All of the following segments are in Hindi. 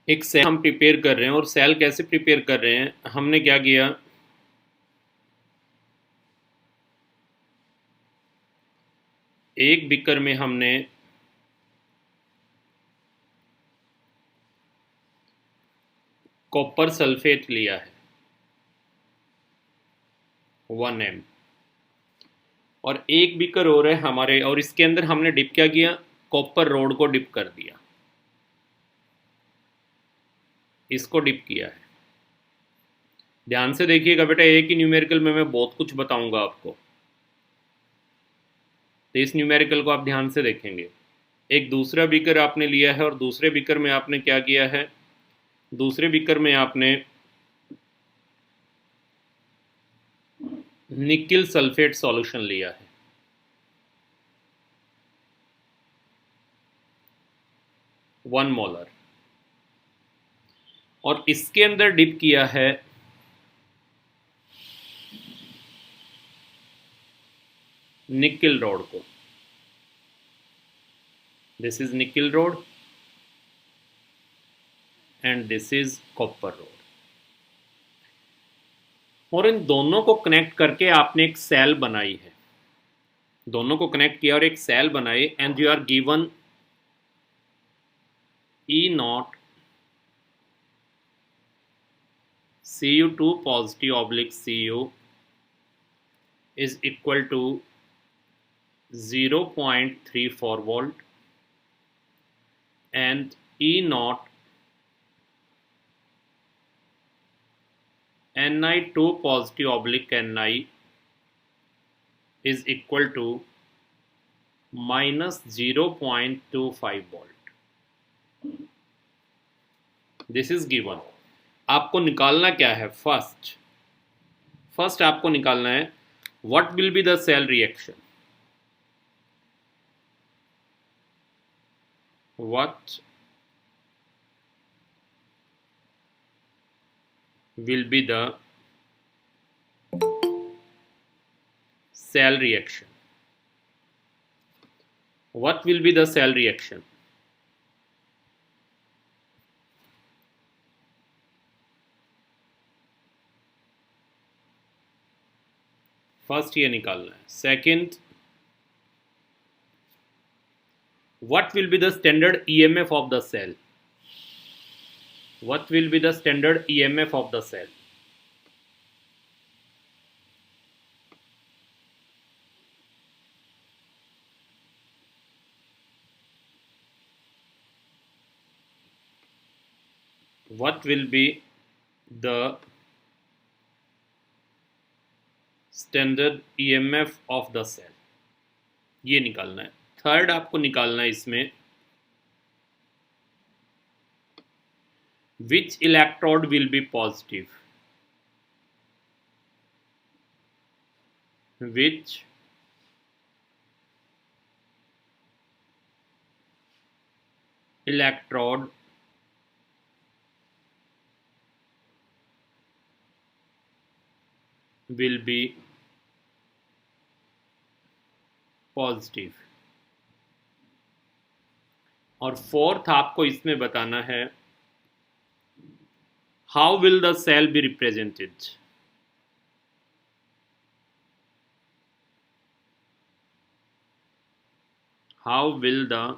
एक सेल हम प्रिपेयर कर रहे हैं, और सेल कैसे प्रिपेयर कर रहे हैं, हमने क्या किया, एक बीकर में हमने कॉपर सल्फेट लिया है 1 ml, और एक बीकर और है हमारे, और इसके अंदर हमने डिप क्या किया, कॉपर रोड को डिप कर दिया, इसको डिप किया है। ध्यान से देखिएगा बेटा, एक ही न्यूमेरिकल में मैं बहुत कुछ बताऊंगा आपको, तो इस न्यूमेरिकल को आप ध्यान से देखेंगे। एक दूसरा बीकर आपने लिया है, और दूसरे बीकर में आपने क्या किया है, दूसरे बीकर में आपने निकिल सल्फेट सॉल्यूशन लिया है, 1 मोलर, और इसके अंदर डिप किया है निकिल रोड को। This is nickel rod and this is copper rod, और इन दोनों को कनेक्ट करके आपने एक सेल बनाई है, दोनों को कनेक्ट किया और एक सेल बनाई, and you are given E0 Cu2 positive oblique Cu is equal to 0.34 volt, and E0 Ni2 positive oblique Ni is equal to minus 0.25 volt. This is given. आपको निकालना क्या है, फर्स्ट आपको निकालना है what will be the cell reaction, what will be the cell reaction, what will be the cell reaction, first ये निकालना है। Second, what will be the standard EMF of the cell, what will be the standard EMF of the cell, what will be the standard EMF of the cell, ये निकालना है। थर्ड आपको निकालना है इसमें which electrode will be positive, which electrode will be positive, और फोर्थ आपको इसमें बताना है how will the cell be represented, how will the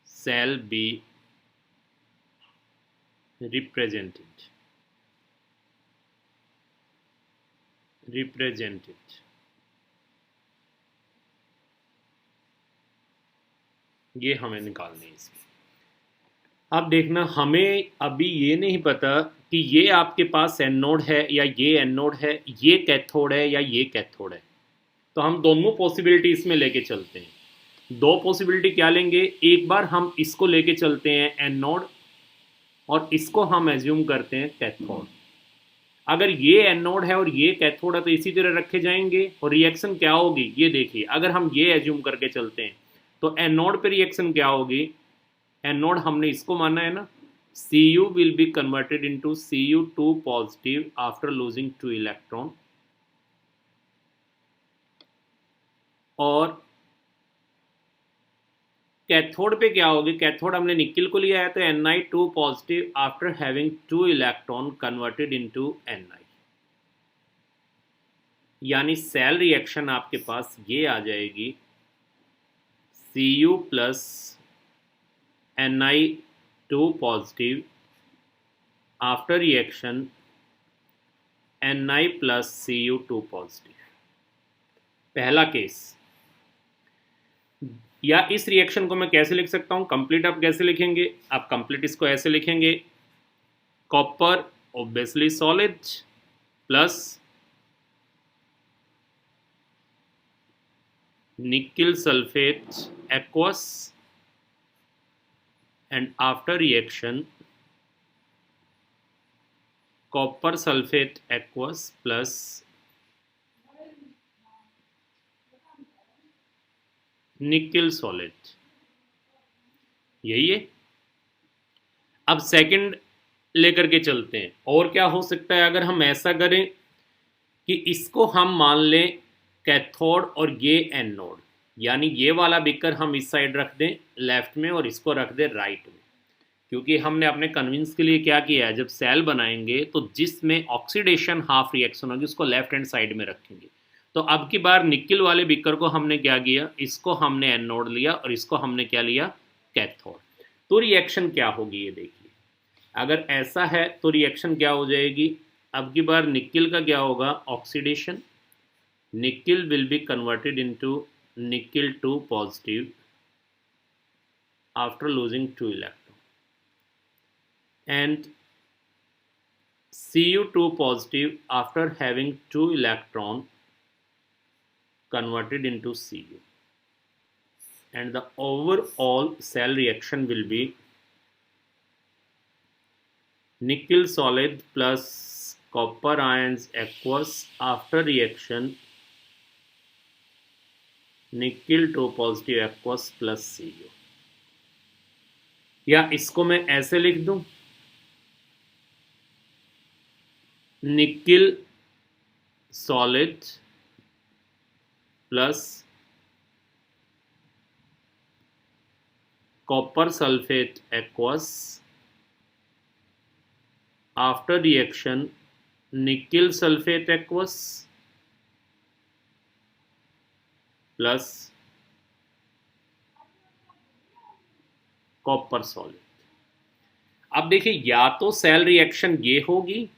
cell be represented, ये हमें निकालनी है इसमें। अब देखना, हमें अभी ये नहीं पता कि ये आपके पास एनोड है या ये एनोड है, ये कैथोड है या ये कैथोड है, तो हम दोनों पॉसिबिलिटी इसमें लेके चलते हैं। दो पॉसिबिलिटी क्या लेंगे, एक बार हम इसको लेके चलते हैं एनोड, और इसको हम एज्यूम करते हैं कैथोड। अगर ये एनोड है और ये कैथोड है तो इसी तरह रखे जाएंगे, और रिएक्शन क्या होगी ये देखिए। अगर हम ये एज्यूम करके चलते हैं तो एनोड पे रिएक्शन क्या होगी, एनोड हमने इसको माना है ना, Cu will be converted into Cu2 positive after losing 2 electron, और कैथोड पे क्या होगी, कैथोड हमने निकिल को लिया है तो Ni2 positive after having 2 electron converted into Ni, यानी सेल रिएक्शन आपके पास ये आ जाएगी Cu plus Ni2 positive after reaction Ni plus Cu2 positive. पहला केस, या इस रिएक्शन को मैं कैसे लिख सकता हूं, कंप्लीट आप कैसे लिखेंगे, आप कंप्लीट इसको ऐसे लिखेंगे, copper obviously solid plus nickel sulfate aqueous, and after reaction copper sulfate aqueous plus nickel solid, यही है। अब सेकंड लेकर के चलते हैं, और क्या हो सकता है अगर हम ऐसा करें कि इसको हम मान लें कैथोड और ये एनोड, यानी ये वाला बीकर हम इस साइड रख दें लेफ्ट में और इसको रख दें राइट में, क्योंकि हमने अपने कन्विंस के लिए क्या किया है, जब सेल बनाएंगे तो जिसमें ऑक्सीडेशन हाफ रिएक्शन होगी उसको लेफ्ट हैंड साइड में रखेंगे। तो अब की बार निकिल वाले बीकर को हमने क्या किया, इसको हमने एनोड लिया और इसको हमने क्या लिया, कैथोड। तो रिएक्शन क्या होगी ये देखिए, अगर ऐसा है तो रिएक्शन क्या हो जाएगी, अब की बार निकिल का क्या होगा, oxidation, nickel will be converted into nickel 2 positive after losing 2 electron, and Cu2 positive after having 2 electron converted into Cu, and the overall cell reaction will be nickel solid plus copper ions aqueous after reaction nickel 2 positive aqueous plus Cu, या इसको मैं ऐसे लिख दूं, nickel solid plus copper sulphate aqueous after reaction nickel sulphate aqueous plus copper solid. अब देखिए, या तो सेल रिएक्शन ये होगी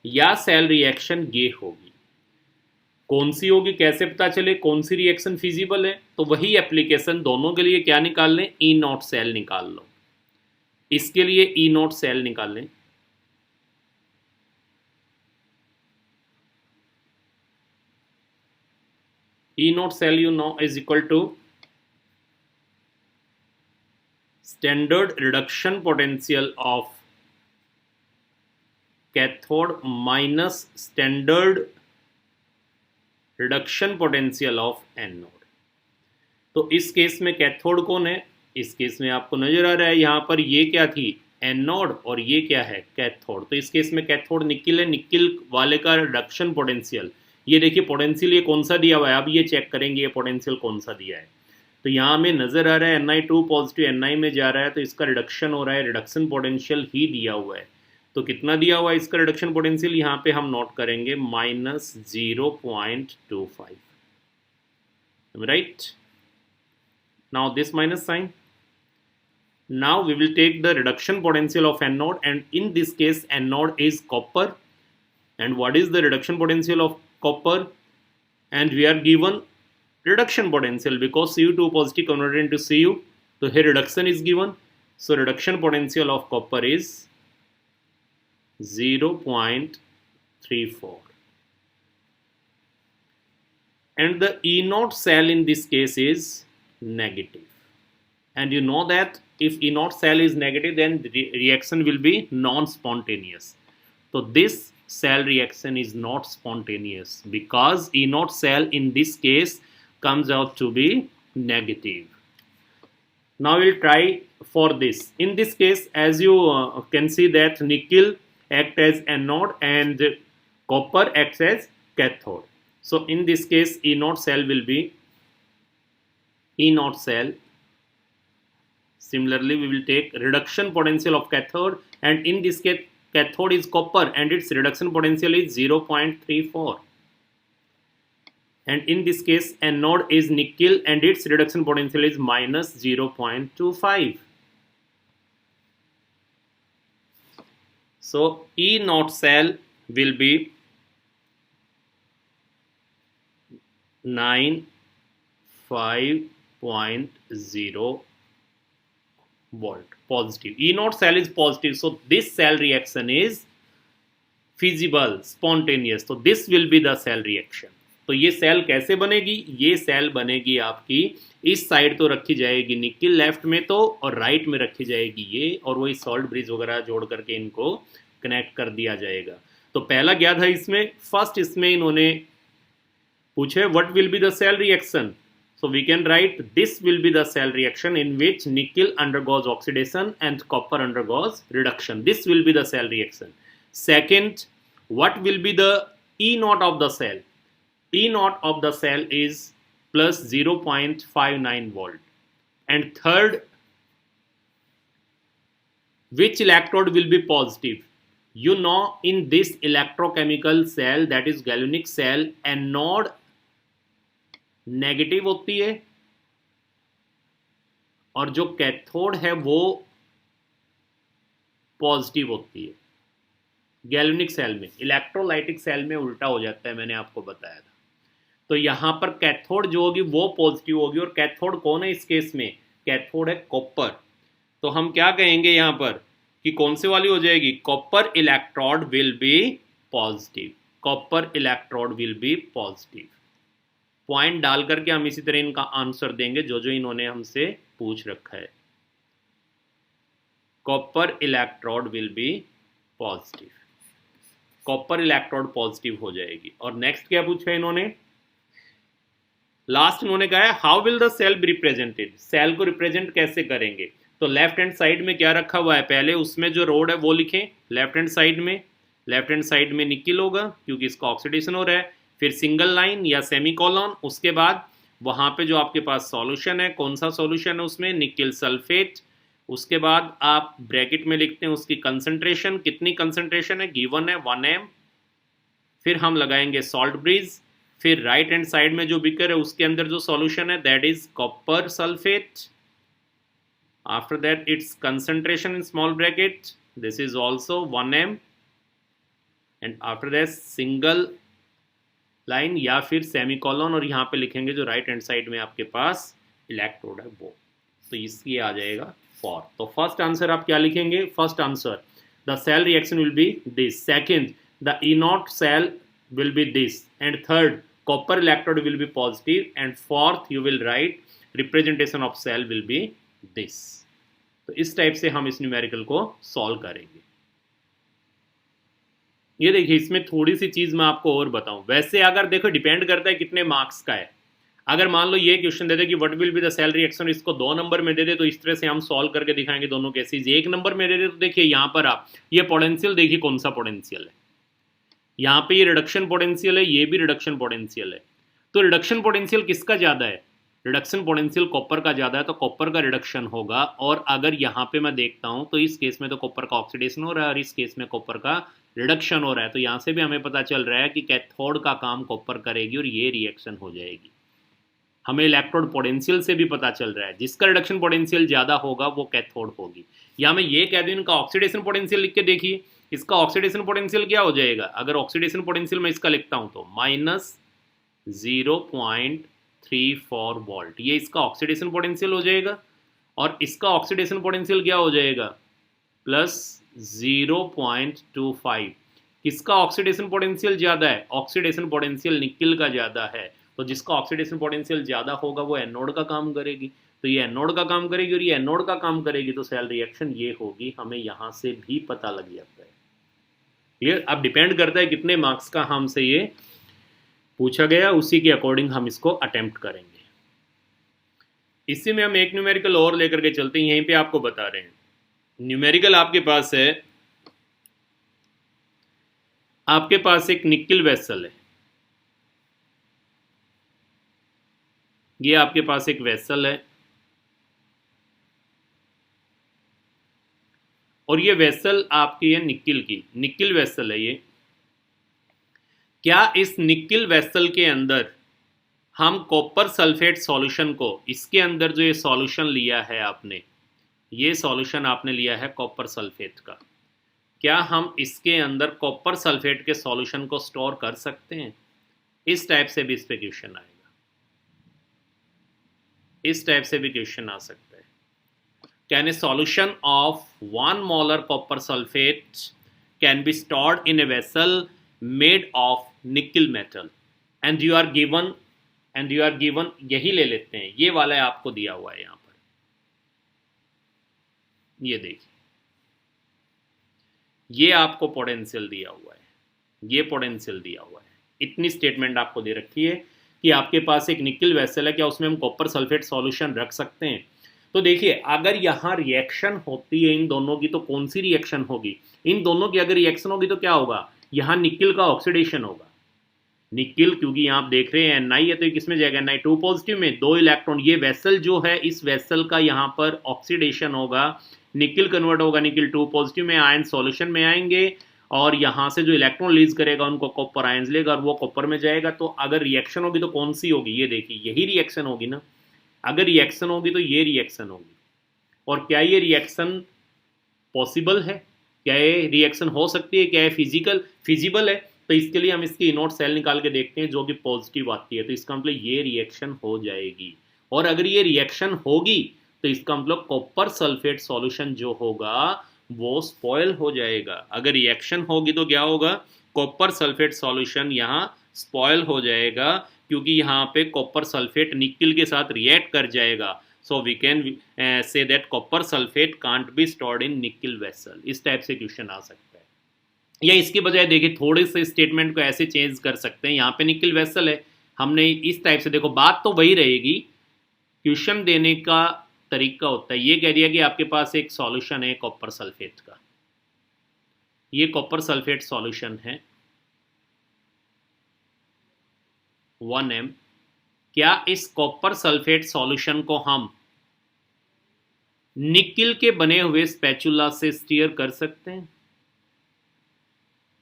या सेल रिएक्शन ये होगी, कौन सी होगी कैसे पता चले कौन सी रिएक्शन फिजिबल है, तो वही एप्लीकेशन दोनों के लिए क्या निकाल लें, ई नॉट सेल निकाल लो, इसके लिए ई नॉट सेल निकाल लें। E naught cell you know is equal to standard reduction potential of cathode minus standard reduction potential of anode। तो इस केस में कैथोड कौन है, इस केस में आपको नजर आ रहा है यहाँ पर ये क्या थी, एनोड, और ये क्या है, कैथोड। तो इस केस में कैथोड निकिल है, निकिल वाले का रिडक्शन पोटेंशियल, ये देखिए पोटेंशियल ये कौन सा दिया हुआ है, अब ये चेक करेंगे ये पोटेंशियल कौन सा दिया है। तो यहाँ हमें नजर आ रहा है Ni2 पॉजिटिव Ni में जा रहा है तो इसका रिडक्शन हो रहा है, रिडक्शन पोटेंशियल ही दिया हुआ है। तो कितना दिया हुआ है इसका रिडक्शन पोटेंशियल, यहाँ पे हम नोट करेंगे -0.25, right. Now this minus sign, now we will take the reduction potential of anode, and in this case anode is copper, and what is the reduction potential of copper, and we are given reduction potential because Cu2 positive converted into Cu, so here reduction is given, so reduction potential of copper is 0.34, and the E naught cell in this case is negative, and you know that if E naught cell is negative then the reaction will be non-spontaneous. So this cell reaction is not spontaneous because E naught cell in this case comes out to be negative. Now we'll try for this. In this case, as you can see that nickel acts as anode and copper acts as cathode. So in this case E naught cell will be E naught cell Similarly, we will take reduction potential of cathode, and in this case, cathode is copper and its reduction potential is 0.34. And in this case, anode is nickel and its reduction potential is minus 0.25. So E naught cell will be 95.0 volt positive. E naught cell is positive, so this cell reaction is feasible, spontaneous. So this will be the cell reaction. तो ये सेल कैसे बनेगी? ये सेल बनेगी आपकी इस साइड तो रखी जाएगी निकिल लेफ्ट में तो, और राइट में रखी जाएगी ये, और वही सॉल्ट ब्रिज वगैरह जोड़ करके इनको कनेक्ट कर दिया जाएगा. तो पहला क्या था इसमें? फर्स्ट इसमें इन्होंने पूछे what will be the cell reaction. So we can write this will be the cell reaction in which nickel undergoes oxidation and copper undergoes reduction. This will be the cell reaction. Second, what will be the E naught of the cell? E naught of the cell is plus 0.59 volt. And third, which electrode will be positive? You know, in this electrochemical cell, that is galvanic cell, anode negative होती है और जो कैथोड है वो पॉजिटिव होती है. गैल्वेनिक सेल में, इलेक्ट्रोलाइटिक सेल में उल्टा हो जाता है, मैंने आपको बताया था. तो यहां पर कैथोड जो होगी वो पॉजिटिव होगी, और कैथोड कौन है इस केस में? कैथोड है कॉपर. तो हम क्या कहेंगे यहां पर कि कौन सी वाली हो जाएगी? Copper electrode will be positive. Copper electrode will be positive. Point डाल करके हम इसी तरह इनका आंसर देंगे जो जो इन्होंने हमसे पूछ रखा है. Copper electrode will be positive. Copper electrode positive हो जाएगी. और नेक्स्ट क्या पूछा इन्होंने? लास्ट इन्होंने कहा है how will the cell be represented. Cell को रिप्रेजेंट कैसे करेंगे? तो लेफ्ट हैंड साइड में क्या रखा हुआ है? पहले उसमें जो रोड है वो लिखें लेफ्ट हैंड साइड में. लेफ्ट हैंड साइड में निकिल होगा क्योंकि इसका ऑक्सीडेशन हो रहा है. फिर सिंगल लाइन या सेमीकोलन. उसके बाद वहां पे जो आपके पास सॉल्यूशन है, कौन सा सॉल्यूशन है उसमें? Nickel sulphate. उसके बाद आप ब्रैकेट में लिखते हैं उसकी कंसंट्रेशन. कितनी कंसंट्रेशन है? गिवन है 1 m. फिर हम लगाएंगे सॉल्ट ब्रिज. फिर राइट हैंड साइड में जो बिकर है उसके अंदर जो सॉल्यूशन है that is copper sulphate. After that it's concentration in small bracket, this is also 1 m. And after that single line या फिर सेमीकोलन, और यहाँ पे लिखेंगे जो राइट हैंड साइड में आपके पास इलेक्ट्रोड है वो. तो इसकी आ जाएगा 4. तो फर्स्ट आंसर आप क्या लिखेंगे? First answer the cell reaction will be this. Second, the E nought cell will be this. And third, copper electrode will be positive. And fourth, you will write representation of cell will be this. तो इस टाइप से हम इस न्यूमेरिकल को सॉल्व करेंगे. ये देखिए, इसमें थोड़ी सी चीज मैं आपको और बताऊं. वैसे अगर देखो डिपेंड करता है कितने मार्क्स का है. अगर मान लो ये क्वेश्चन दे दे कि what will be the cell reaction, इसको 2 नंबर में दे दे तो इस तरह से हम सॉल्व करके दिखाएंगे दोनों केसेस. 1 नंबर में दे दे तो देखिए यहाँ पर आप ये पोटेंशियल देखिए कौन सा पोटेंशियल है. यहाँ पे ये रिडक्शन पोटेंशियल है, ये भी रिडक्शन पोटेंशियल है. तो रिडक्शन पोटेंशियल किसका ज्यादा है? रिडक्शन पोटेंशियल कॉपर का ज्यादा है, तो कॉपर का रिडक्शन होगा. और अगर यहाँ पे मैं देखता हूँ तो इस केस में तो कॉपर का ऑक्सीडेशन हो रहा है और इस केस में कॉपर का रिडक्शन हो रहा है. तो यहाँ से भी हमें पता चल रहा है कि कैथोड का काम कॉपर करेगी और ये रिएक्शन हो जाएगी. हमें इलेक्ट्रोड पोटेंशियल से भी पता चल रहा है जिसका रिडक्शन पोटेंशियल ज्यादा होगा वो कैथोड होगी. या मैं ये कह दूं इनका ऑक्सीडेशन पोटेंशियल लिख के देखिए. इसका ऑक्सीडेशन पोटेंशियल क्या हो जाएगा? अगर ऑक्सीडेशन पोटेंशियल मैं इसका लिखता हूं तो -0.34 वोल्ट. ये इसका ऑक्सीडेशन पोटेंशियल हो जाएगा. और इसका ऑक्सीडेशन पोटेंशियल क्या हो जाएगा? +0.25. किसका ऑक्सीडेशन पोटेंशियल ज्यादा है? ऑक्सीडेशन पोटेंशियल निकिल का ज्यादा है. तो जिसका ऑक्सीडेशन पोटेंशियल ज्यादा होगा वो एनोड का काम करेगी. तो ये एनोड का काम करेगी और ये एनोड का काम करेगी, तो सेल रिएक्शन ये होगी. हमें यहां से भी पता लग जाता है. क्लियर? अब डिपेंड करता है कितने मार्क्स का हमसे ये पूछा गया, उसी के अकॉर्डिंग हम इसको अटेम्प्ट करेंगे. इसी में हम एक न्यूमेरिकल और लेकर के चलते हैं. यहीं पे आपको बता रहे हैं न्यूमेरिकल आपके पास है. आपके पास एक निकिल वेसल है. ये आपके पास एक वेसल है. और ये वेसल आपकी है निकिल की, निकिल वेसल है ये। क्या इस निकिल वेसल के अंदर हम कॉपर सल्फेट सॉल्यूशन को, इसके अंदर जो ये सॉल्यूशन लिया है आपने, ये सॉल्यूशन आपने लिया है कॉपर सल्फेट का, क्या हम इसके अंदर कॉपर सल्फेट के सॉल्यूशन को स्टोर कर सकते हैं? इस टाइप से भी इस पे क्वेश्चन आएगा, इस टाइप से भी क्वेश्चन आ सकता है। Can a solution of 1 molar copper sulphate can be stored in a vessel made of nickel metal and you are given, यही ले लेते हैं, ये वाला आपको दिया हुआ है यहां पर, ये देखिए, ये आपको पोटेंशियल दिया हुआ है, ये पोटेंशियल दिया हुआ है, इतनी स्टेटमेंट आपको दे रखी है कि आपके पास एक निकिल वेसल है, क्या उसमें हम कॉपर सल्फेट सॉल्यूशन रख सकते हैं? तो देखिए, अगर यहाँ रिएक्शन होती है इन दोनों की, तो कौन सी रिएक्शन होगी? इन दोनों की अगर रिएक्शन होगी तो क्या होगा? यहाँ निकिल का ऑक्सीडेशन होगा, निकिल, क्योंकि यहाँ आप देख रहे हैं Na है, तो ये किसमें जाएगा? Na2 पॉजिटिव में, 2 इलेक्ट्रॉन, ये वेसल जो है, इस वेसल का यहाँ पर ऑक्सीडेशन होगा, निकिल कन्वर्ट होगा निकिल 2 पॉजिटिव में, आयन सॉल्यूशन में आएंगे और यहाँ से जो इलेक्ट्रॉन रिलीज करेगा उनको कॉपर आयंस लेगा और वो कॉपर में जाएगा। तो अगर रिएक्शन होगी तो कौन सी होगी? ये देखिए, यही रिएक्शन होगी ना। अगर रिएक्शन होगी तो ये रिएक्शन होगी। और क्या ये रिएक्शन पॉसिबल है? क्या ये रिएक्शन हो सकती है? क्या ये फिजिबल है? तो इसके लिए हम इसकी इनोट सेल निकाल के देखते हैं जो कि पॉजिटिव आती है, तो इसका मतलब ये रिएक्शन हो जाएगी। और अगर ये रिएक्शन होगी तो इसका मतलब कॉपर सल्फेट सॉल्यूशन जो होगा वो स्पॉयल हो जाएगा। अगर रिएक्शन होगी तो क्या होगा? कॉपर सल्फेट सॉल्यूशन यहाँ स्पॉयल हो जाएगा, क्योंकि यहाँ पे कॉपर सल्फेट निकिल के साथ रिएक्ट कर जाएगा। So we can say that copper sulphate can't be stored in nickel vessel. इस टाइप से क्वेश्चन आ सकता है। या इसके बजाय देखिए, थोड़े से स्टेटमेंट को ऐसे चेंज कर सकते हैं। यहाँ पे निकिल वेसल है, हमने इस टाइप से, देखो बात तो वही रहेगी, क्वेश्चन देने का तरीका होता है। ये कह दिया कि आपके पास एक सॉल्यूशन है कॉपर सल्फेट का, ये कॉपर सल्फेट सॉल्यूशन है 1m। क्या इस कॉपर सल्फेट सॉल्यूशन को हम निकिल के बने हुए स्पैचुला से स्टीयर कर सकते हैं?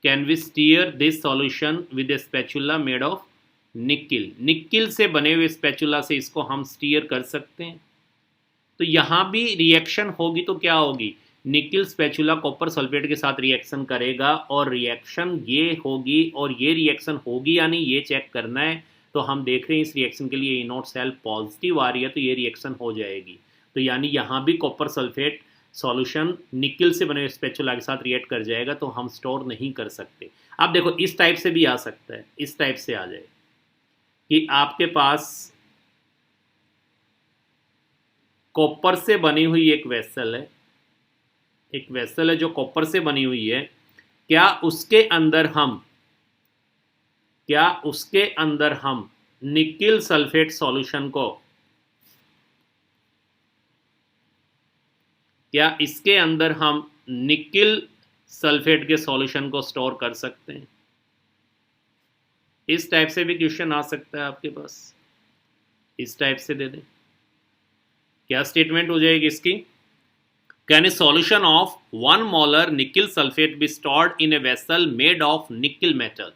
Can we stir this solution with a spatula made of nickel? Nickel से बने हुए स्पैचुला से इसको हम स्टीयर कर सकते हैं। तो यहां भी रिएक्शन होगी तो क्या होगी? निकिल स्पैचुला कॉपर सल्फेट के साथ रिएक्शन करेगा और रिएक्शन ये होगी, और ये रिएक्शन होगी या नहीं ये चेक करना है। तो हम देख रहे हैं इस रिएक्शन के लिए इनोट सेल पॉजिटिव आ रही है, तो ये रिएक्शन हो जाएगी। तो यानी यहाँ भी कॉपर सल्फेट सॉल्यूशन निकिल से बने हुए स्पैचुला के साथ रिएक्ट कर जाएगा, तो हम स्टोर नहीं कर सकते। अब देखो, इस टाइप से भी आ सकता है, इस टाइप से आ जाए कि आपके पास कॉपर से बनी हुई एक वेसल है, एक वेसल है जो कॉपर से बनी हुई है। क्या उसके अंदर हम निकिल सल्फेट सॉल्यूशन को, क्या इसके अंदर हम निकिल सल्फेट के सॉल्यूशन को स्टोर कर सकते हैं? इस टाइप से भी क्वेश्चन आ सकता है आपके पास, इस टाइप से दे दें। क्या स्टेटमेंट हो जाएगी इसकी? Can a solution of 1 molar nickel sulphate be stored in a vessel made of nickel metal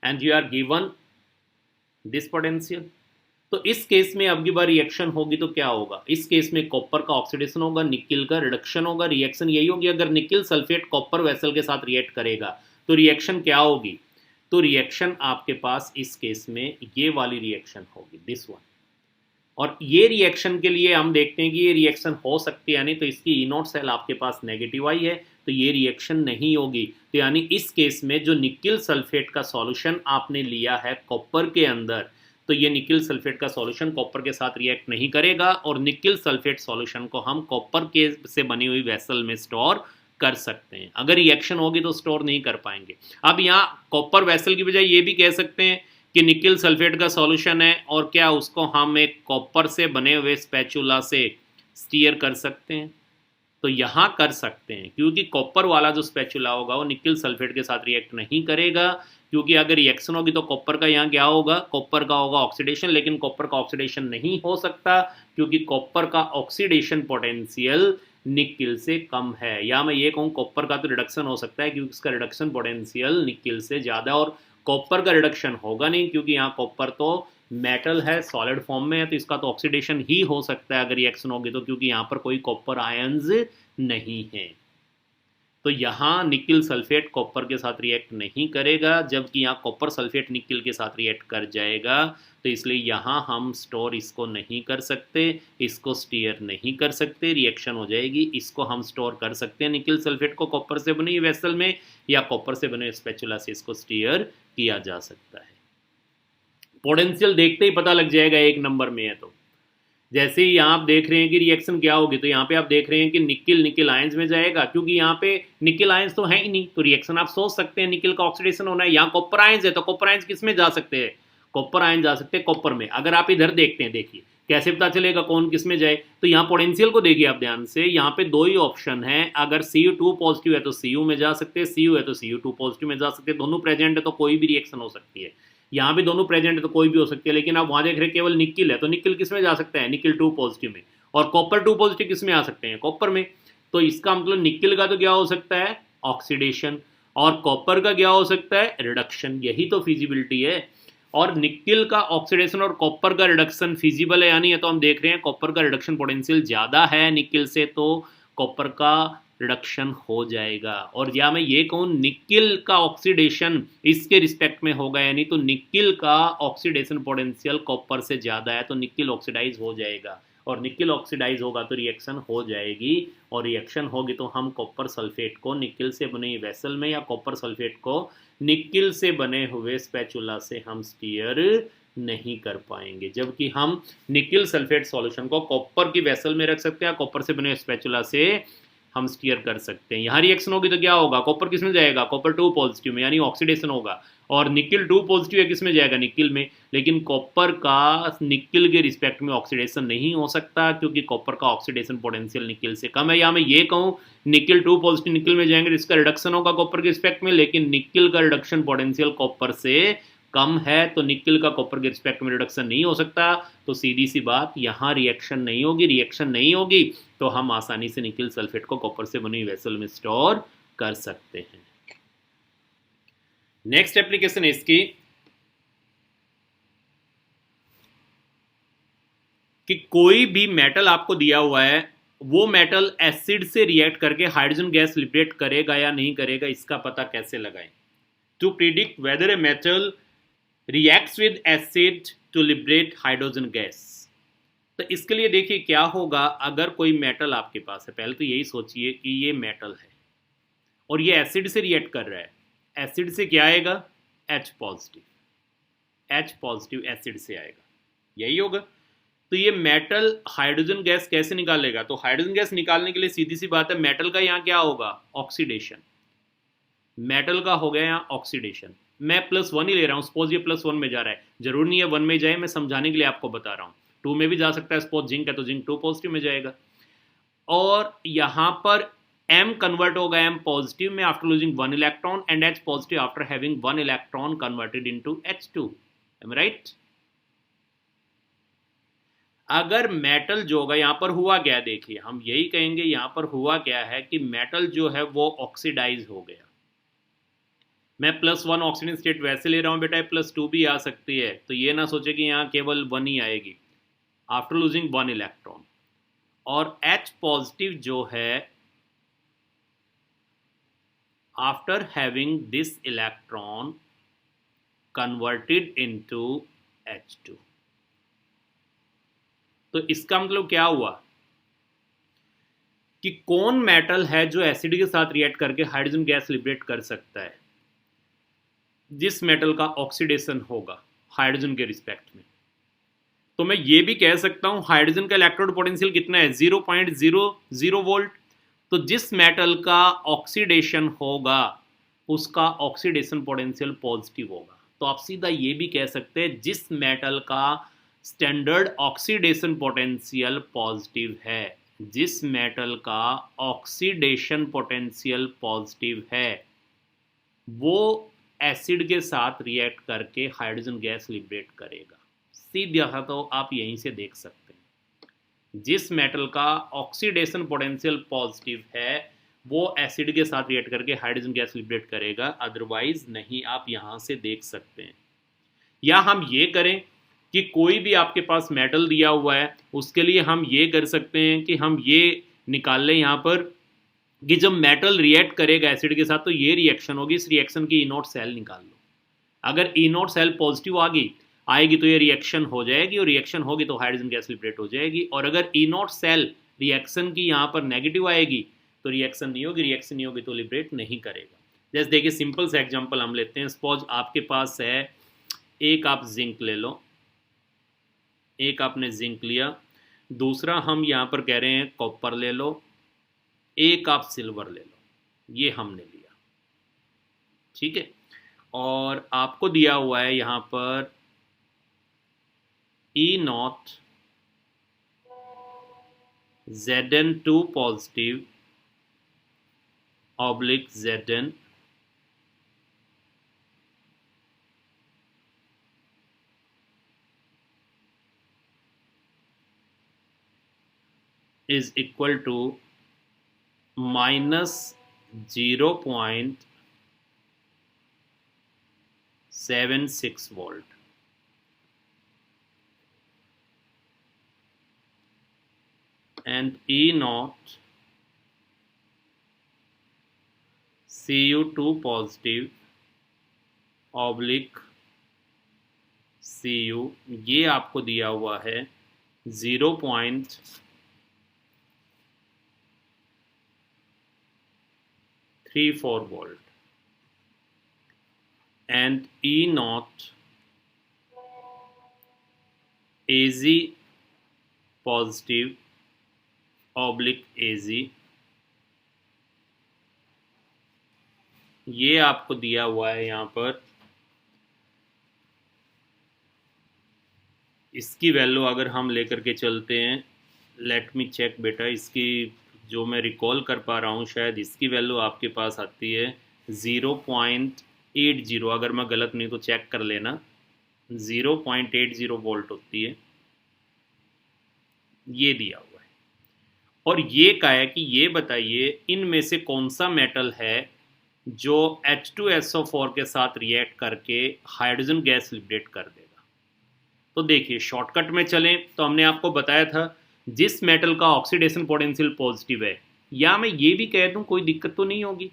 and you are given this potential? तो इस केस में अब की बार रिएक्शन होगी तो क्या होगा? इस केस में कॉपर का ऑक्सीडेशन होगा, निकिल का रिडक्शन होगा। रिएक्शन यही होगी, अगर निकिल सल्फेट कॉपर वेसल के साथ रिएक्ट करेगा तो रिएक्शन क्या होगी? तो रिएक्शन आपके पास इस केस में ये वाली रिएक्शन होगी, दिस वन। और ये रिएक्शन के लिए हम देखते हैं कि ये रिएक्शन हो सकती है, यानी तो इसकी इनोट सेल आपके पास नेगेटिव आई है, तो ये रिएक्शन नहीं होगी। तो यानी इस केस में जो निकिल सल्फेट का सॉल्यूशन आपने लिया है कॉपर के अंदर, तो ये निकिल सल्फेट का सॉल्यूशन कॉपर के साथ रिएक्ट नहीं करेगा, और निकिल सल्फेट सॉल्यूशन को हम कॉपर के से बनी हुई वेसल में स्टोर कर सकते हैं। अगर रिएक्शन होगी तो स्टोर नहीं कर पाएंगे। अब यहाँ कॉपर वेसल की बजाय ये भी कह सकते हैं कि निकिल सल्फेट का सॉल्यूशन है, और क्या उसको हम एक कॉपर से बने हुए स्पैचुला से स्टीयर कर सकते हैं? तो यहाँ कर सकते हैं, क्योंकि कॉपर वाला जो स्पैचुला होगा वो निकिल सल्फेट के साथ रिएक्ट नहीं करेगा, क्योंकि अगर रिएक्शन होगी तो कॉपर का यहाँ क्या होगा? कॉपर का होगा ऑक्सीडेशन, लेकिन कॉपर का ऑक्सीडेशन नहीं हो सकता, क्योंकि कॉपर का ऑक्सीडेशन पोटेंशियल निकिल से कम है। या मैं ये कहूँ कॉपर का तो रिडक्शन हो सकता है क्योंकि इसका रिडक्शन पोटेंशियल निकिल से ज़्यादा है, और कॉपर का रिडक्शन होगा नहीं क्योंकि यहाँ कॉपर तो मेटल है, सॉलिड फॉर्म में है, तो इसका तो ऑक्सीडेशन ही हो सकता है अगर रिएक्शन होगी तो, क्योंकि यहाँ पर कोई कॉपर आयंस नहीं है। तो यहाँ निकिल सल्फेट कॉपर के साथ रिएक्ट नहीं करेगा, जबकि यहाँ कॉपर सल्फेट निकिल के साथ रिएक्ट कर जाएगा। तो इसलिए यहाँ हम स्टोर इसको नहीं कर सकते, इसको स्टीयर नहीं कर सकते, रिएक्शन हो जाएगी। इसको हम स्टोर कर सकते हैं निकिल सल्फेट को कॉपर से बनी वेसल में, या कॉपर से बने स्पैचुला से इसको स्टीयर किया जा सकता है। पोटेंशियल देखते ही पता लग जाएगा एक नंबर में है तो। जैसे ही यहाँ आप देख रहे हैं कि रिएक्शन क्या होगी, तो यहाँ पे आप देख रहे हैं कि निकिल निकिल आयंस में जाएगा, क्योंकि यहाँ पे निकिल आयंस तो है ही नहीं, तो रिएक्शन आप सोच सकते हैं निकिल का ऑक्सीडेशन होना है। यहाँ कॉपर आयंस है तो कॉपर आयंस किस में जा सकते हैं, कॉपर आयन जा सकते हैं कॉपर में। अगर आप इधर देखते हैं, देखिए कैसे पता चलेगा कौन किस में जाए, तो यहाँ पोटेंशियल को देखिए आप ध्यान से, यहाँ पे दो ही ऑप्शन है, अगर Cu2 पॉजिटिव है तो Cu में जा सकते हैं, Cu है तो Cu2 पॉजिटिव में जा सकते हैं, दोनों प्रेजेंट है तो कोई भी रिएक्शन हो सकती है। यहाँ भी दोनों प्रेजेंट है तो कोई भी हो सकती है, लेकिन आप वहां देख रहे हैं केवल निकिल है, तो निकिल किस में जा सकता है, निकिल 2 पॉजिटिव में, और कॉपर 2 पॉजिटिव किस में आ सकते हैं, कॉपर में। तो इसका मतलब निकिल का तो क्या हो सकता है, ऑक्सीडेशन, और कॉपर का क्या हो सकता है, रिडक्शन। यही तो फिजिबिलिटी है। और निकिल का ऑक्सीडेशन और कॉपर का रिडक्शन फिजिबल है या नहीं है, तो हम देख रहे हैं कॉपर का रिडक्शन पोटेंशियल ज़्यादा है निकिल से, तो कॉपर का रिडक्शन हो जाएगा। और या मैं ये कहूँ निकिल का ऑक्सीडेशन इसके रिस्पेक्ट में होगा, यानी तो निकिल का ऑक्सीडेशन पोटेंशियल कॉपर से ज़्यादा है, तो निकिल ऑक्सीडाइज हो जाएगा, और निकिल ऑक्सीडाइज होगा तो रिएक्शन हो जाएगी, और रिएक्शन होगी तो हम कॉपर सल्फेट को निकिल से बने वेसल में, या कॉपर सल्फेट को निकिल से बने हुए स्पैचुला से हम स्टीयर नहीं कर पाएंगे। जबकि हम निकिल सल्फेट सॉल्यूशन को कॉपर की वेसल में रख सकते हैं, कॉपर से बने स्पैचुला से हम स्टीयर कर सकते हैं। यहाँ रिएक्शन होगी तो क्या होगा, कॉपर किस में जाएगा, कॉपर 2 पॉजिटिव में, यानी ऑक्सीडेशन होगा, और निकिल 2 पॉजिटिव है किस में जाएगा, निकिल में। लेकिन कॉपर का निकिल के रिस्पेक्ट में ऑक्सीडेशन नहीं हो सकता, क्योंकि कॉपर का ऑक्सीडेशन पोटेंशियल निकिल से कम है। या मैं ये कहूँ निकिल 2 पॉजिटिव निकिल में जाएंगे, इसका रिडक्शन होगा कॉपर के रिस्पेक्ट में, लेकिन निकिल का रिडक्शन पोटेंशियल कॉपर से कम है, तो निकिल का कॉपर के रिस्पेक्ट में रिडक्शन नहीं हो सकता। तो सीधी सी बात, यहाँ रिएक्शन नहीं होगी, रिएक्शन नहीं होगी तो हम आसानी से निकिल सल्फेट को कॉपर से बनी वेसल में स्टोर कर सकते हैं। नेक्स्ट एप्लीकेशन है इसकी कि कोई भी मेटल आपको दिया हुआ है, वो मेटल एसिड से रिएक्ट करके हाइड्रोजन गैस लिबरेट करेगा या नहीं करेगा, इसका पता कैसे लगाएं। To predict whether a metal reacts with acid to liberate hydrogen gas. तो इसके लिए देखिए क्या होगा, अगर कोई मेटल आपके पास है, पहले तो यही सोचिए कि ये मेटल है और ये एसिड से रिएक्ट कर रहा है। एसिड से क्या आएगा, H positive, H positive acid से आएगा, यही होगा। तो ये मेटल हाइड्रोजन गैस कैसे निकालेगा, तो हाइड्रोजन गैस निकालने के लिए सीधी सी बात है, मेटल का यहाँ क्या होगा, ऑक्सीडेशन। मेटल का हो गया यहाँ ऑक्सीडेशन। मैं +1 ही ले रहा हूँ, सपोज ये +1 में जा रहा है, जरूर नहीं है 1 में जाए, मैं समझाने के लिए आपको बता रहा हूँ। 2 में भी जा सकता है, सपोज जिंक है तो जिंक 2 पॉजिटिव में जाएगा। और यहाँ पर M कन्वर्ट होगा M पॉजिटिव में after losing 1 electron, and H positive after having 1 electron converted into H2। Um right. अगर मेटल जो होगा, यहाँ पर हुआ क्या, देखिए हम यही कहेंगे यहाँ पर हुआ क्या है कि मेटल जो है वो ऑक्सीडाइज हो गया। मैं +1 ऑक्सीजन स्टेट वैसे ले रहा हूँ बेटा, +2 भी आ सकती है, तो ये ना सोचे कि यहाँ केवल 1 ही आएगी आफ्टर लूजिंग 1 इलेक्ट्रॉन। और H पॉजिटिव जो है after having this electron converted into H2। तो इसका मतलब क्या हुआ कि कौन मेटल है जो एसिड के साथ रिएक्ट करके हाइड्रोजन गैस लिबरेट कर सकता है, जिस मेटल का ऑक्सीडेशन होगा हाइड्रोजन के रिस्पेक्ट में। तो मैं ये भी कह सकता हूं हाइड्रोजन का इलेक्ट्रोड पोटेंशियल कितना है, 0.00 वोल्ट। तो जिस मेटल का ऑक्सीडेशन होगा उसका ऑक्सीडेशन पोटेंशियल पॉजिटिव होगा। तो आप सीधा ये भी कह सकते हैं जिस मेटल का स्टैंडर्ड ऑक्सीडेशन पोटेंशियल पॉजिटिव है, जिस मेटल का ऑक्सीडेशन पोटेंशियल पॉजिटिव है, वो एसिड के साथ रिएक्ट करके हाइड्रोजन गैस लिबरेट करेगा। सीधा तो आप यहीं से देख सकते हैं। जिस मेटल का ऑक्सीडेशन पोटेंशियल पॉजिटिव है वो एसिड के साथ रिएक्ट करके हाइड्रोजन गैस लिबरेट करेगा, अदरवाइज नहीं। आप यहाँ से देख सकते हैं। या हम ये करें कि कोई भी आपके पास मेटल दिया हुआ है उसके लिए हम ये कर सकते हैं कि हम ये निकाल लें यहाँ पर कि जब मेटल रिएक्ट करेगा एसिड के साथ तो ये रिएक्शन होगी, इस रिएक्शन की E0 सेल निकाल लो। अगर E0 सेल पॉजिटिव आएगी तो ये रिएक्शन हो जाएगी, और रिएक्शन होगी तो हाइड्रोजन गैस लिबरेट हो जाएगी। और अगर E0 सेल रिएक्शन की यहाँ पर नेगेटिव आएगी तो रिएक्शन नहीं होगी, रिएक्शन नहीं होगी तो लिबरेट नहीं करेगा। जैसे देखिए सिंपल सा एग्जांपल हम लेते हैं। सपोज आपके पास है, एक आप जिंक ले लो, एक आपने जिंक लिया, दूसरा हम यहाँ पर कह रहे हैं कॉपर ले लो, एक आप सिल्वर ले लो, ये हमने लिया, ठीक है। और आपको दिया हुआ है यहाँ पर E0 Zn2 positive oblique Zn is equal to minus 0.76 volt. And E0 Cu2 positive oblique Cu, ये आपको दिया हुआ है 0.34 volt. And E0 Az positive oblique Az, ये आपको दिया हुआ है यहाँ पर, इसकी वैल्यू अगर हम लेकर के चलते हैं, लेट मी चेक बेटा, इसकी जो मैं रिकॉल कर पा रहा हूँ शायद इसकी वैल्यू आपके पास आती है 0.80, अगर मैं गलत नहीं तो चेक कर लेना, 0.80 वोल्ट होती है, ये दिया हुआ है। और ये कहा है कि ये बताइए इनमें से कौन सा मेटल है जो H2SO4 के साथ रिएक्ट करके हाइड्रोजन गैस लिबरेट कर देगा। तो देखिए शॉर्टकट में चलें तो हमने आपको बताया था जिस मेटल का ऑक्सीडेशन पोटेंशियल पॉजिटिव है, या मैं ये भी कह दूं कोई दिक्कत तो नहीं होगी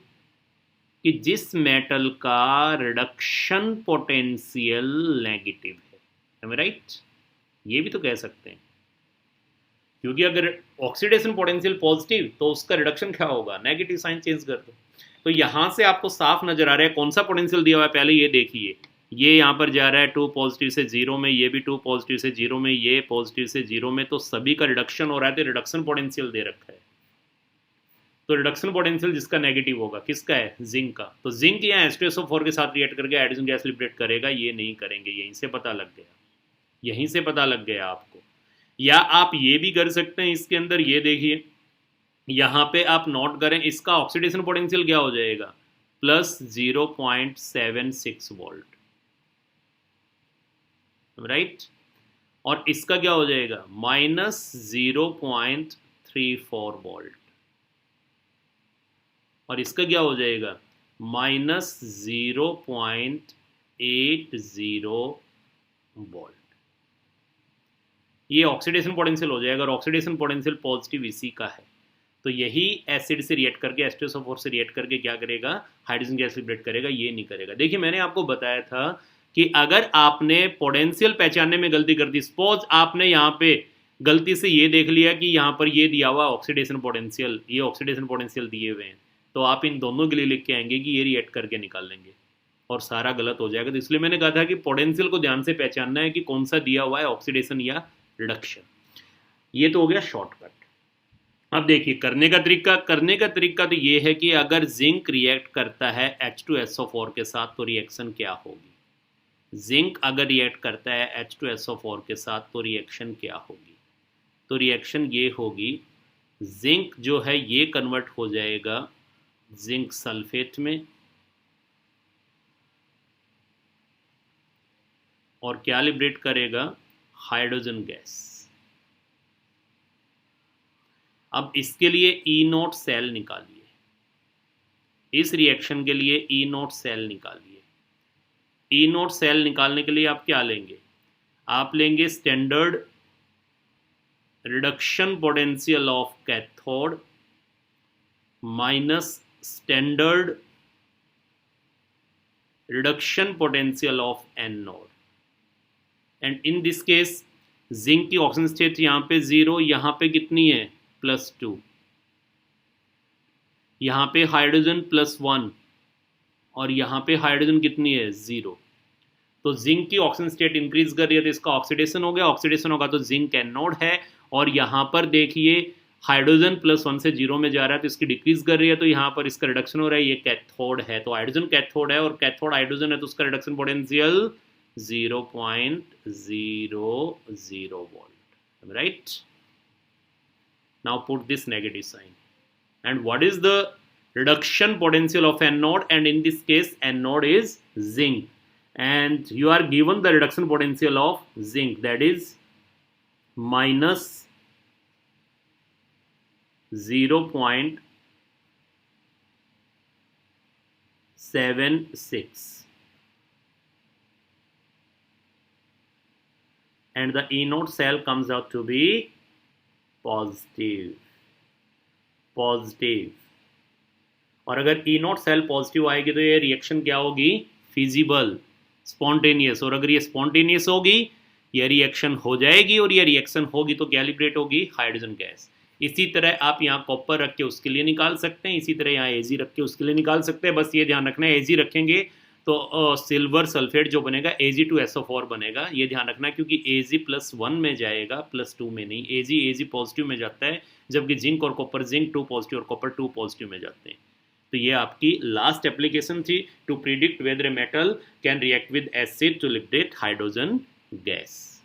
कि जिस मेटल का रिडक्शन पोटेंशियल नेगेटिव है, राइट, ये भी तो कह सकते हैं, क्योंकि अगर ऑक्सीडेशन पोटेंशियल पॉजिटिव तो उसका रिडक्शन क्या होगा, नेगेटिव साइन चेंज कर दो। तो यहां से आपको साफ नजर आ रहा है कौन सा पोटेंशियल दिया हुआ है। पहले ये देखिए, ये यहाँ पर जा रहा है 2 पॉजिटिव से 0 में, ये भी 2 पॉजिटिव से 0 में, ये पॉजिटिव से 0 में, तो सभी का रिडक्शन हो रहा है, तो रिडक्शन पोटेंशियल दे रखा है। तो रिडक्शन पोटेंशियल जिसका नेगेटिव होगा किसका है, जिंक का। तो जिंक यहाँ H2SO4 के साथ रिएक्ट करके हाइड्रोजन गैस लिबरेट करेगा, ये नहीं करेंगे, यहीं से पता लग गया, यहीं से पता लग गया आपको। या आप ये भी कर सकते हैं, इसके अंदर ये देखिए, यहाँ पे आप नोट करें इसका ऑक्सीडेशन पोटेंशियल क्या हो जाएगा, प्लस 0.76 वोल्ट, राइट। और इसका क्या हो जाएगा, माइनस 0.34 वोल्ट, और इसका क्या हो जाएगा, माइनस 0.80 वोल्ट। ये ऑक्सीडेशन पोटेंशियल हो जाएगा, और ऑक्सीडेशन पोटेंशियल पॉजिटिव इसी का है। तो यही एसिड से रिएक्ट करके H2SO4 से रिएक्ट करके क्या करेगा, हाइड्रोजन गैस लिबरेट करेगा, ये नहीं करेगा। देखिए मैंने आपको बताया था कि अगर आपने पोटेंशियल पहचानने में गलती कर दी, सपोज आपने यहाँ पे गलती से ये देख लिया कि यहाँ पर ये दिया हुआ ऑक्सीडेशन पोटेंशियल, ये ऑक्सीडेशन पोटेंशियल दिए हुए हैं, तो आप इन दोनों के लिए लिख के आएंगे कि ये रिएक्ट करके निकाल लेंगे, और सारा गलत हो जाएगा। तो इसलिए मैंने कहा था कि पोटेंशियल को ध्यान से पहचानना है कि कौन सा दिया हुआ है, ऑक्सीडेशन या रिडक्शन। ये तो हो गया शॉर्टकट। अब देखिए करने का तरीका तो ये है कि अगर जिंक रिएक्ट करता है H2SO4 के साथ तो रिएक्शन क्या होगी। जिंक अगर रिएक्ट करता है H2SO4 के साथ तो रिएक्शन क्या होगी, तो रिएक्शन ये होगी, जिंक जो है ये कन्वर्ट हो जाएगा जिंक सल्फेट में, और क्या लिबरेट करेगा, हाइड्रोजन गैस। अब इसके लिए E0 सेल निकालिए, इस रिएक्शन के लिए E0 सेल निकालिए। E0 सेल निकालने के लिए आप क्या लेंगे? आप लेंगे standard reduction potential of cathode minus standard reduction potential of anode, and in this case zinc की ऑक्सीजन स्टेट यहाँ पे 0, यहाँ पे कितनी है +2, यहाँ पे हाइड्रोजन +1 और यहाँ पे हाइड्रोजन कितनी है 0। तो जिंक की ऑक्सीजन स्टेट इंक्रीज कर रही है तो इसका ऑक्सीडेशन हो गया, ऑक्सीडेशन होगा तो जिंक एनोड है, और यहाँ पर देखिए हाइड्रोजन +1 से 0 में जा रहा है तो इसकी डिक्रीज कर रही है, तो यहाँ पर इसका रिडक्शन हो रहा है, ये कैथोड है, तो हाइड्रोजन कैथोड है और कैथोड हाइड्रोजन है तो उसका reduction potential 0.00 volt, right. Now put this negative sign, and what is the reduction potential of anode, and in this case anode is zinc, and you are given the reduction potential of zinc, that is -0.76, and the E0 cell comes out to be positive. और अगर E0 सेल पॉजिटिव आएगी तो ये रिएक्शन क्या होगी? फिजिबल, स्पॉन्टेनियस, और अगर ये स्पॉन्टेनियस होगी ये रिएक्शन हो जाएगी, और ये रिएक्शन होगी तो क्या लिबरेट होगी? Hydrogen gas. इसी तरह आप यहाँ कॉपर रख के उसके लिए निकाल सकते हैं, इसी तरह यहाँ Ag रख के उसके लिए निकाल सकते हैं। बस ये ध्यान रखना है Ag रखेंगे तो सिल्वर सल्फेट जो बनेगा Ag2SO4 बनेगा, ये ध्यान रखना है, क्योंकि Ag+1 में जाएगा +2 में नहीं। Ag पॉजिटिव में जाता है, जबकि जिंक और कॉपर, जिंक 2 पॉजिटिव और कॉपर 2 पॉजिटिव में जाते हैं। तो ये आपकी लास्ट एप्लीकेशन थी to predict whether a metal can react with acid to liberate hydrogen gas.